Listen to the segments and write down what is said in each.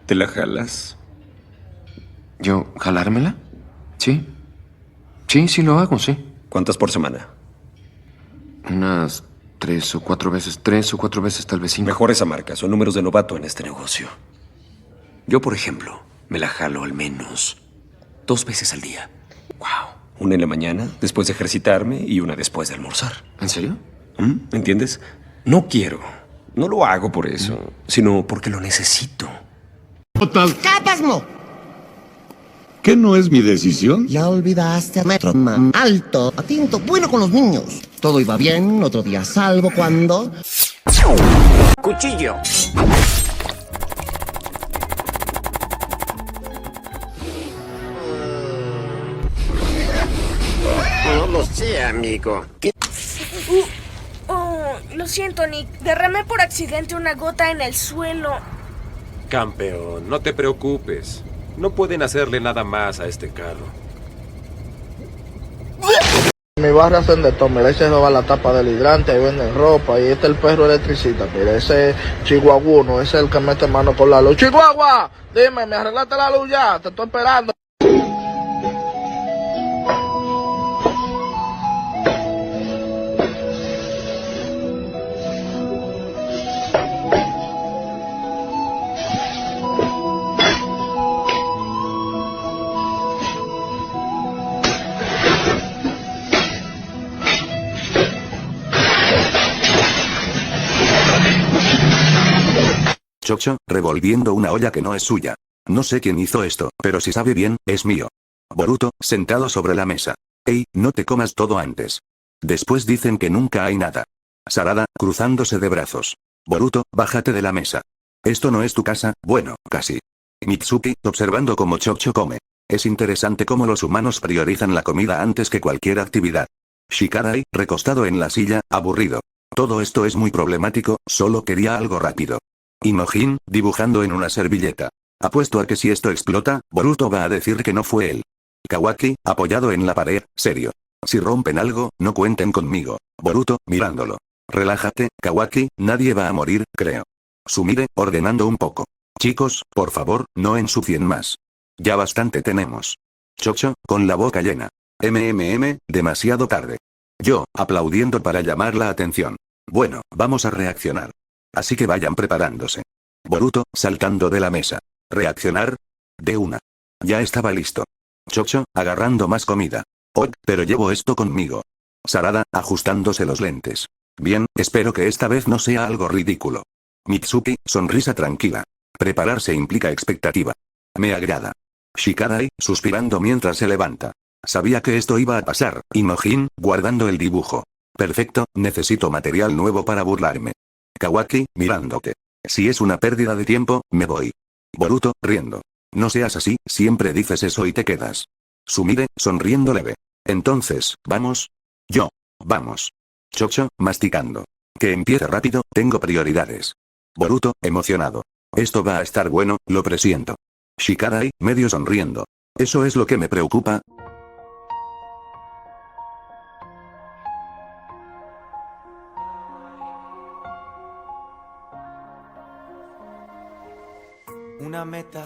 ¿Te la jalas? ¿Yo jalármela? Sí. Sí lo hago, sí. ¿Cuántas por semana? Unas 3 o 4 veces, tal vez 5. Mejor esa marca, son números de novato en este negocio. Yo, por ejemplo, me la jalo al menos 2 veces al día. Wow. Una en la mañana, después de ejercitarme, y una después de almorzar. ¿En serio? ¿Entiendes? No quiero. No lo hago por eso, sino porque lo necesito. Total, ¡Capasmo! ¿qué no es mi decisión? Ya olvidaste a Metro Man. Alto, atinto, bueno con los niños. Todo iba bien, otro día salvo cuando... ¡Cuchillo! No lo sé, amigo. Lo siento, Nick. Derramé por accidente una gota en el suelo. Campeón, no te preocupes. No pueden hacerle nada más a este carro. Mi barrio hacen de todo, mira, ahí se roba la tapa del hidrante, ahí venden ropa, y este es el perro electricista, mira, ese chihuahuno, ese es el que mete mano con la luz. ¡Chihuahua! Dime, ¿me arreglaste la luz ya? Te estoy esperando. Chocho, revolviendo una olla que no es suya. No sé quién hizo esto, pero si sabe bien, es mío. Boruto, sentado sobre la mesa. Ey, no te comas todo antes. Después dicen que nunca hay nada. Sarada, cruzándose de brazos. Boruto, bájate de la mesa. Esto no es tu casa, bueno, casi. Mitsuki, observando cómo Chocho come. Es interesante cómo los humanos priorizan la comida antes que cualquier actividad. Shikarai, recostado en la silla, aburrido. Todo esto es muy problemático, solo quería algo rápido. Imojin, dibujando en una servilleta. Apuesto a que si esto explota, Boruto va a decir que no fue él. Kawaki, apoyado en la pared, serio. Si rompen algo, no cuenten conmigo. Boruto, mirándolo. Relájate, Kawaki, nadie va a morir, creo. Sumire, ordenando un poco. Chicos, por favor, no ensucien más. Ya bastante tenemos. Chocho, con la boca llena. Demasiado tarde. Yo, aplaudiendo para llamar la atención. Bueno, vamos a reaccionar. Así que vayan preparándose. Boruto, saltando de la mesa. ¿Reaccionar? De una. Ya estaba listo. Chocho, agarrando más comida. Oh, pero llevo esto conmigo. Sarada, ajustándose los lentes. Bien, espero que esta vez no sea algo ridículo. Mitsuki, sonrisa tranquila. Prepararse implica expectativa. Me agrada. Shikarai, suspirando mientras se levanta. Sabía que esto iba a pasar. Imojin, guardando el dibujo. Perfecto, necesito material nuevo para burlarme. Kawaki, mirándote. Si es una pérdida de tiempo, me voy. Boruto, riendo. No seas así, siempre dices eso y te quedas. Sumire, sonriendo leve. Entonces, ¿vamos? Vamos. Chocho, masticando. Que empiece rápido, tengo prioridades. Boruto, emocionado. Esto va a estar bueno, lo presiento. Shikarai, medio sonriendo. ¿Eso es lo que me preocupa? Una meta,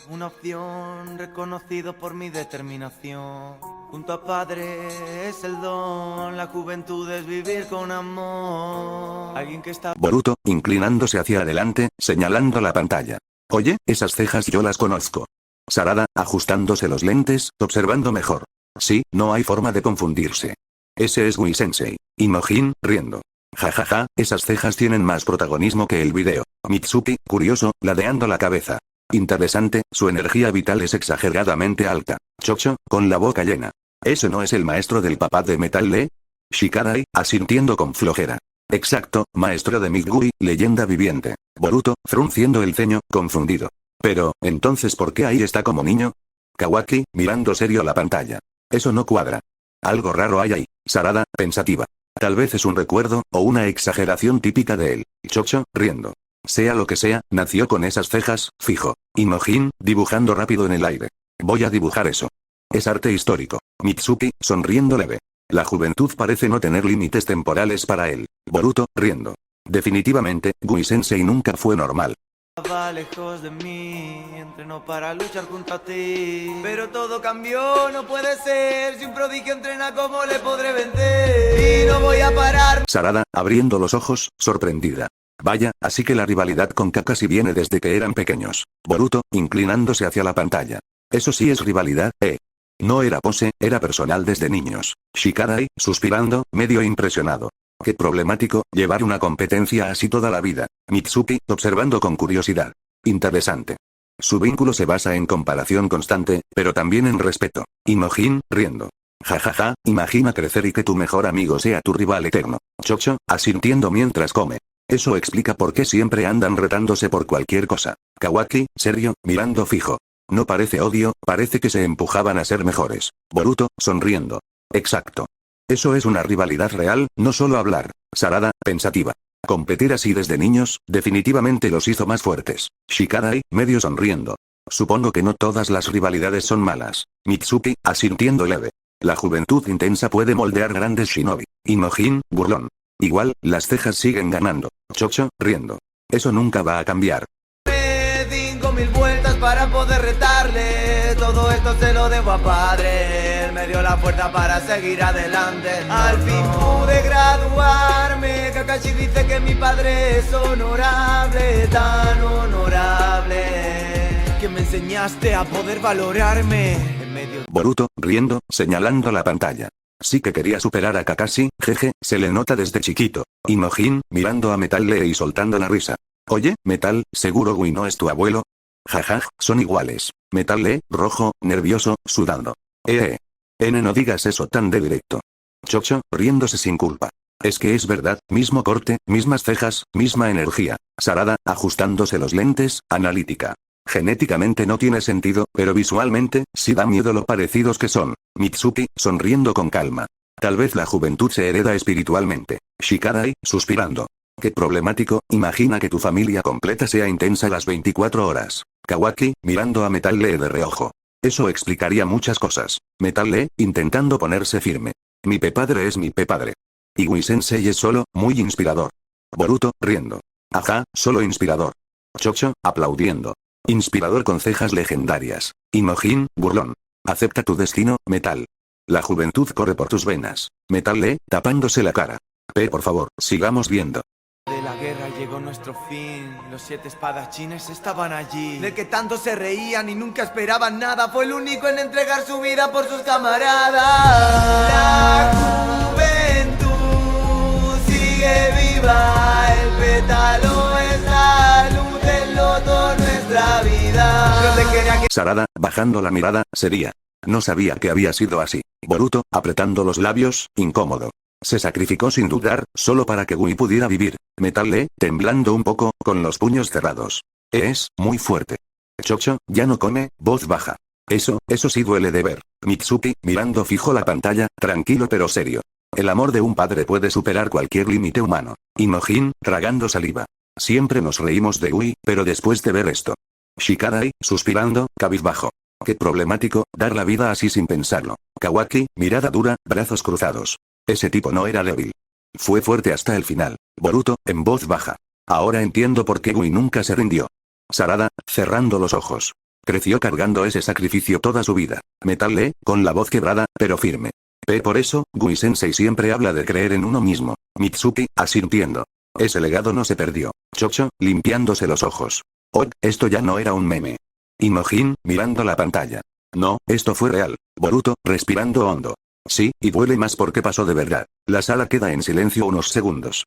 una opción, reconocido por mi determinación. Junto a padre es el don, la juventud es vivir con amor. Alguien que está... Boruto, inclinándose hacia adelante, señalando la pantalla. Oye, esas cejas yo las conozco. Sarada, ajustándose los lentes, observando mejor. Sí, no hay forma de confundirse. Ese es Gui-sensei. Imojin, riendo. Jajaja, esas cejas tienen más protagonismo que el video. Mitsuki, curioso, ladeando la cabeza. Interesante, su energía vital es exageradamente alta. Chocho, con la boca llena. ¿Ese no es el maestro del papá de Metal Lee? Shikarai, asintiendo con flojera. Exacto, maestro de Migui, leyenda viviente. Boruto, frunciendo el ceño, confundido. Pero, entonces ¿por qué ahí está como niño? Kawaki, mirando serio la pantalla. Eso no cuadra. Algo raro hay ahí. Sarada, pensativa. Tal vez es un recuerdo, o una exageración típica de él. Chocho, riendo. Sea lo que sea, nació con esas cejas, fijo. Imojin, dibujando rápido en el aire. Voy a dibujar eso. Es arte histórico. Mitsuki, sonriendo leve. La juventud parece no tener límites temporales para él. Boruto, riendo. Definitivamente, Gui-sensei nunca fue normal. Va lejos de mí, entreno para luchar junto a ti. Pero todo cambió, no puede ser. Si un prodigio entrena, ¿cómo le podré vencer? Y no voy a parar. Sarada, abriendo los ojos, sorprendida. Vaya, así que la rivalidad con Kakashi viene desde que eran pequeños. Boruto, inclinándose hacia la pantalla. Eso sí es rivalidad, No era pose, era personal desde niños. Shikadai, suspirando, medio impresionado. Qué problemático, llevar una competencia así toda la vida. Mitsuki, observando con curiosidad. Interesante. Su vínculo se basa en comparación constante, pero también en respeto. Imojin, riendo. Jajaja, imagina crecer y que tu mejor amigo sea tu rival eterno. Chocho, asintiendo mientras come. Eso explica por qué siempre andan retándose por cualquier cosa. Kawaki, serio, mirando fijo. No parece odio, parece que se empujaban a ser mejores. Boruto, sonriendo. Exacto. Eso es una rivalidad real, no solo hablar. Sarada, pensativa. Competir así desde niños, definitivamente los hizo más fuertes. Shikadai, medio sonriendo. Supongo que no todas las rivalidades son malas. Mitsuki, asintiendo leve. La juventud intensa puede moldear grandes shinobi. Imojin, burlón. Igual, las cejas siguen ganando. Chocho, riendo. Eso nunca va a cambiar. 5000 vueltas para poder retarle. Todo esto se lo debo a padre. Él me dio la fuerza para seguir adelante. Al fin pude graduarme. Kakashi dice que mi padre es honorable, tan honorable, que me enseñaste a poder valorarme en medio. Boruto, riendo, señalando la pantalla. Sí que quería superar a Kakashi, jeje, se le nota desde chiquito. Imojin, mirando a Metal Lee y soltando la risa. Oye, Metal, ¿seguro Gui no es tu abuelo? Jajaj, son iguales. Metal Lee, rojo, nervioso, sudando. No digas eso tan de directo. Chocho, riéndose sin culpa. Es que es verdad, mismo corte, mismas cejas, misma energía. Sarada, ajustándose los lentes, analítica. Genéticamente no tiene sentido, pero visualmente, sí da miedo lo parecidos que son. Mitsuki, sonriendo con calma. Tal vez la juventud se hereda espiritualmente. Shikadai, suspirando. Qué problemático, imagina que tu familia completa sea intensa las 24 horas. Kawaki, mirando a Metal Lee de reojo. Eso explicaría muchas cosas. Metal Lee, intentando ponerse firme. Mi pepadre es mi pepadre. Y Gui-sensei es solo, muy inspirador. Boruto, riendo. Ajá, solo inspirador. Chocho, aplaudiendo. Inspirador con cejas legendarias. Imojin, burlón. Acepta tu destino, Metal. La juventud corre por tus venas. Metal Lee, tapándose la cara. Por favor, sigamos viendo. De la guerra llegó nuestro fin. Los 7 espadachines estaban allí. De que tanto se reían y nunca esperaban nada. Fue el único en entregar su vida por sus camaradas. La juventud sigue viva. El pétalo es la luz del loto, nuestra vida. Donde quería que... Sarada, bajando la mirada, sería. No sabía que había sido así. Boruto, apretando los labios, incómodo. Se sacrificó sin dudar, solo para que Gui pudiera vivir. Metal Lee, temblando un poco, con los puños cerrados. Es muy fuerte. Chocho, ya no come, voz baja. Eso sí duele de ver. Mitsuki, mirando fijo la pantalla, tranquilo pero serio. El amor de un padre puede superar cualquier límite humano. Imojin, tragando saliva. Siempre nos reímos de Gui, pero después de ver esto. Shikadai, suspirando, cabizbajo. Qué problemático, dar la vida así sin pensarlo. Kawaki, mirada dura, brazos cruzados. Ese tipo no era débil. Fue fuerte hasta el final. Boruto, en voz baja. Ahora entiendo por qué Gui nunca se rindió. Sarada, cerrando los ojos. Creció cargando ese sacrificio toda su vida. Metal Lee, con la voz quebrada, pero firme. Por eso, Gui-sensei siempre habla de creer en uno mismo. Mitsuki, asintiendo. Ese legado no se perdió. Chocho, limpiándose los ojos. Esto ya no era un meme. Imojin, mirando la pantalla. No, esto fue real. Boruto, respirando hondo. Sí, y duele más porque pasó de verdad. La sala queda en silencio unos segundos.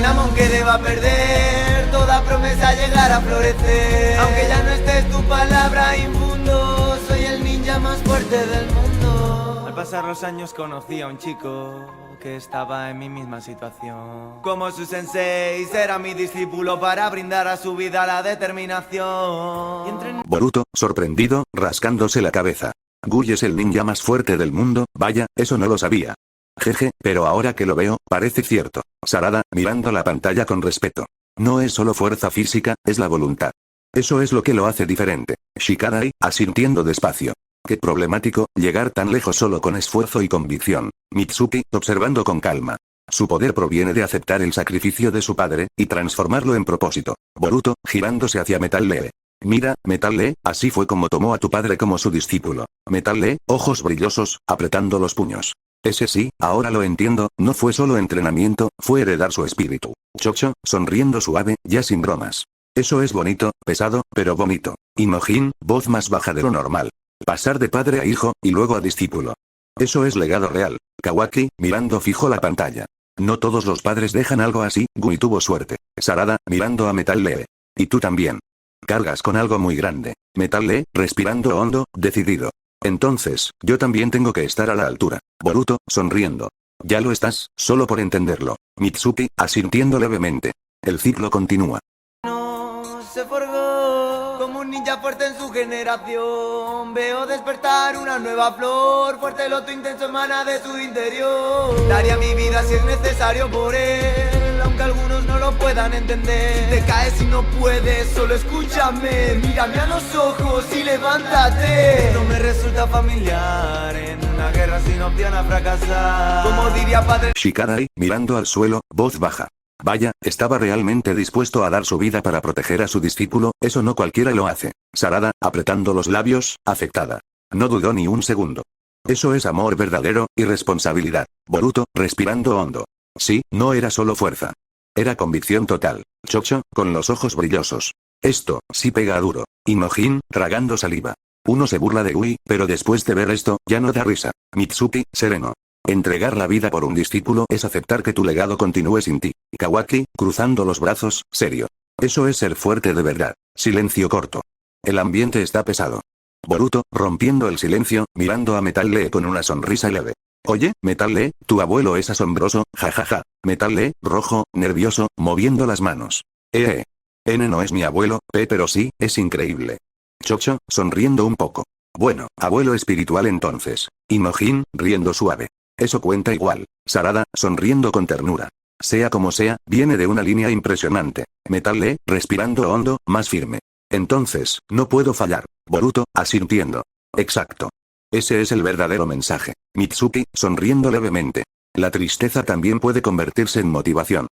Aunque deba perder, toda promesa llegará a florecer. Aunque ya no estés tu palabra infundo, soy el ninja más fuerte del mundo. Al pasar los años conocí a un chico que estaba en mi misma situación. Como su sensei, será mi discípulo para brindar a su vida la determinación. Boruto, sorprendido, rascándose la cabeza. Gui es el ninja más fuerte del mundo, vaya, eso no lo sabía. Jeje, pero ahora que lo veo, parece cierto. Sarada, mirando la pantalla con respeto. No es solo fuerza física, es la voluntad. Eso es lo que lo hace diferente. Shikadai, asintiendo despacio. Qué problemático, llegar tan lejos solo con esfuerzo y convicción. Mitsuki, observando con calma. Su poder proviene de aceptar el sacrificio de su padre, y transformarlo en propósito. Boruto, girándose hacia Metal Lee. Mira, Metal Lee, así fue como tomó a tu padre como su discípulo. Metal Lee, ojos brillosos, apretando los puños. Ese sí, ahora lo entiendo, no fue solo entrenamiento, fue heredar su espíritu. Chocho, sonriendo suave, ya sin bromas. Eso es bonito, pesado, pero bonito. Imojin, voz más baja de lo normal. Pasar de padre a hijo, y luego a discípulo. Eso es legado real. Kawaki, mirando fijo la pantalla. No todos los padres dejan algo así, Gui tuvo suerte. Sarada, mirando a Metal Lee. Y tú también. Cargas con algo muy grande. Metal Lee, respirando hondo, decidido. Entonces, yo también tengo que estar a la altura. Boruto, sonriendo. Ya lo estás, solo por entenderlo. Mitsuki, asintiendo levemente. El ciclo continúa. No se forjó como un ninja fuerte en su generación. Veo despertar una nueva flor, fuerte loto intenso emana de su interior. Daría mi vida si es necesario por él, aunque algunos no lo puedan entender. Te caes y no puedes, solo escúchame. Mírame a los ojos y levántate. No me resulta familiar en una guerra sin opción a fracasar. Como diría padre Shikadai, mirando al suelo, voz baja. Vaya, estaba realmente dispuesto a dar su vida para proteger a su discípulo, eso no cualquiera lo hace. Sarada, apretando los labios, afectada. No dudó ni un segundo. Eso es amor verdadero, y responsabilidad. Boruto, respirando hondo. Sí, no era solo fuerza. Era convicción total. Chocho, con los ojos brillosos. Esto, sí pega duro. Imojin, tragando saliva. Uno se burla de Gui, pero después de ver esto, ya no da risa. Mitsuki, sereno. Entregar la vida por un discípulo es aceptar que tu legado continúe sin ti. Kawaki, cruzando los brazos, serio. Eso es ser fuerte de verdad. Silencio corto. El ambiente está pesado. Boruto, rompiendo el silencio, mirando a Metal Lee con una sonrisa leve. Oye, Metal Lee, tu abuelo es asombroso, jajaja. Metal Lee, rojo, nervioso, moviendo las manos. N no es mi abuelo, pero sí, es increíble. Chocho, sonriendo un poco. Bueno, abuelo espiritual entonces. Imojin, riendo suave. Eso cuenta igual. Sarada, sonriendo con ternura. Sea como sea, viene de una línea impresionante. Metal Lee, respirando hondo, más firme. Entonces, no puedo fallar. Boruto, asintiendo. Exacto. Ese es el verdadero mensaje. Mitsuki, sonriendo levemente. La tristeza también puede convertirse en motivación.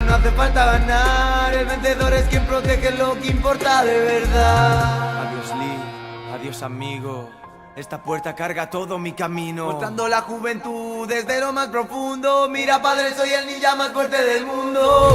No hace falta ganar, el vencedor es quien protege lo que importa de verdad. Adiós Lee, adiós amigo. Esta puerta carga todo mi camino, mostrando la juventud desde lo más profundo. Mira padre, soy el ninja más fuerte del mundo.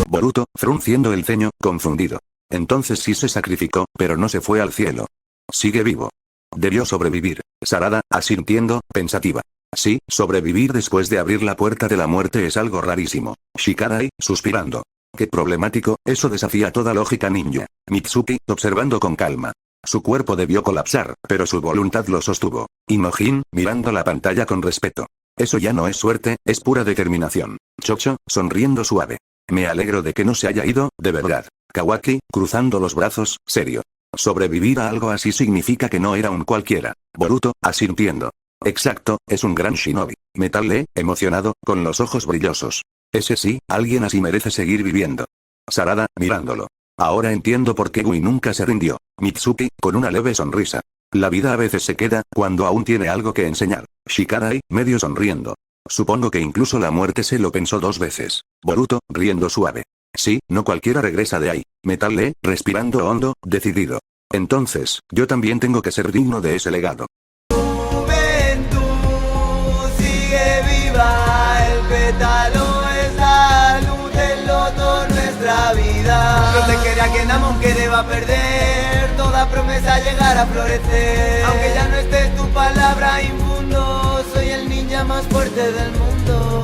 Boruto, frunciendo el ceño, confundido. Entonces sí se sacrificó, pero no se fue al cielo. Sigue vivo. Debió sobrevivir. Sarada, asintiendo, pensativa. Sí, sobrevivir después de abrir la puerta de la muerte es algo rarísimo. Shikadai, suspirando. Qué problemático, eso desafía toda lógica ninja. Mitsuki, observando con calma. Su cuerpo debió colapsar, pero su voluntad lo sostuvo. Imojin, mirando la pantalla con respeto. Eso ya no es suerte, es pura determinación. Chocho, sonriendo suave. Me alegro de que no se haya ido, de verdad. Kawaki, cruzando los brazos, serio. Sobrevivir a algo así significa que no era un cualquiera. Boruto, asintiendo. Exacto, es un gran shinobi. Metal Lee, emocionado, con los ojos brillosos. Ese sí, alguien así merece seguir viviendo. Sarada, mirándolo. Ahora entiendo por qué Gui nunca se rindió. Mitsuki, con una leve sonrisa. La vida a veces se queda, cuando aún tiene algo que enseñar. Shikadai, medio sonriendo. Supongo que incluso la muerte se lo pensó 2 veces. Boruto, riendo suave. Sí, no cualquiera regresa de ahí. Metal Lee, respirando hondo, decidido. Entonces, yo también tengo que ser digno de ese legado. Juventud, sigue viva, el pétalo es la luz del loto, nuestra vida. No te quería que Namon que deba perder, toda promesa llegará a florecer. Aunque ya no estés tu palabra infundo, soy el ninja más fuerte del mundo.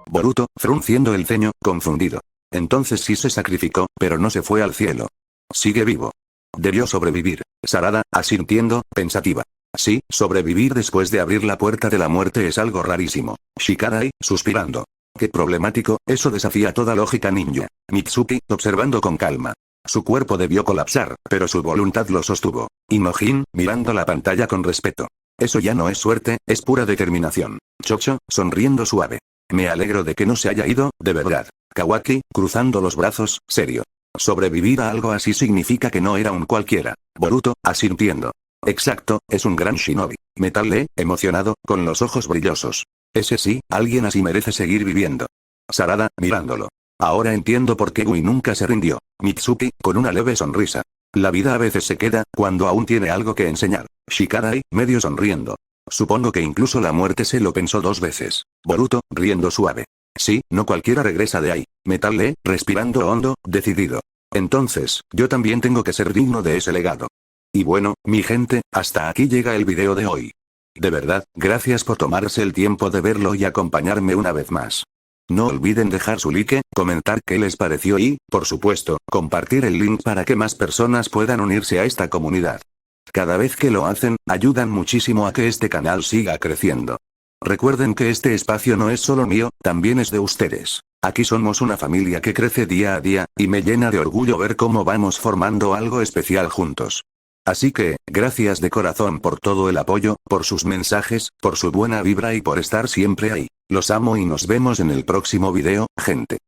Boruto, frunciendo el ceño, confundido. Entonces sí se sacrificó, pero no se fue al cielo. Sigue vivo. Debió sobrevivir. Sarada, asintiendo, pensativa. Sí, sobrevivir después de abrir la puerta de la muerte es algo rarísimo. Shikadai, suspirando. Qué problemático, eso desafía toda lógica ninja. Mitsuki, observando con calma. Su cuerpo debió colapsar, pero su voluntad lo sostuvo. Imojin, mirando la pantalla con respeto. Eso ya no es suerte, es pura determinación. Chocho, sonriendo suave. Me alegro de que no se haya ido, de verdad. Kawaki, cruzando los brazos, serio. Sobrevivir a algo así significa que no era un cualquiera. Boruto, asintiendo. Exacto, es un gran shinobi. Metal Lee, emocionado, con los ojos brillosos. Ese sí, alguien así merece seguir viviendo. Sarada, mirándolo. Ahora entiendo por qué Gui nunca se rindió. Mitsuki, con una leve sonrisa. La vida a veces se queda, cuando aún tiene algo que enseñar. Shikadai, medio sonriendo. Supongo que incluso la muerte se lo pensó 2 veces. Boruto, riendo suave. Sí, no cualquiera regresa de ahí. Metal Lee, respirando hondo, decidido. Entonces, yo también tengo que ser digno de ese legado. Y bueno, mi gente, hasta aquí llega el video de hoy. De verdad, gracias por tomarse el tiempo de verlo y acompañarme una vez más. No olviden dejar su like, comentar qué les pareció y, por supuesto, compartir el link para que más personas puedan unirse a esta comunidad. Cada vez que lo hacen, ayudan muchísimo a que este canal siga creciendo. Recuerden que este espacio no es solo mío, también es de ustedes. Aquí somos una familia que crece día a día, y me llena de orgullo ver cómo vamos formando algo especial juntos. Así que, gracias de corazón por todo el apoyo, por sus mensajes, por su buena vibra y por estar siempre ahí. Los amo y nos vemos en el próximo video, gente.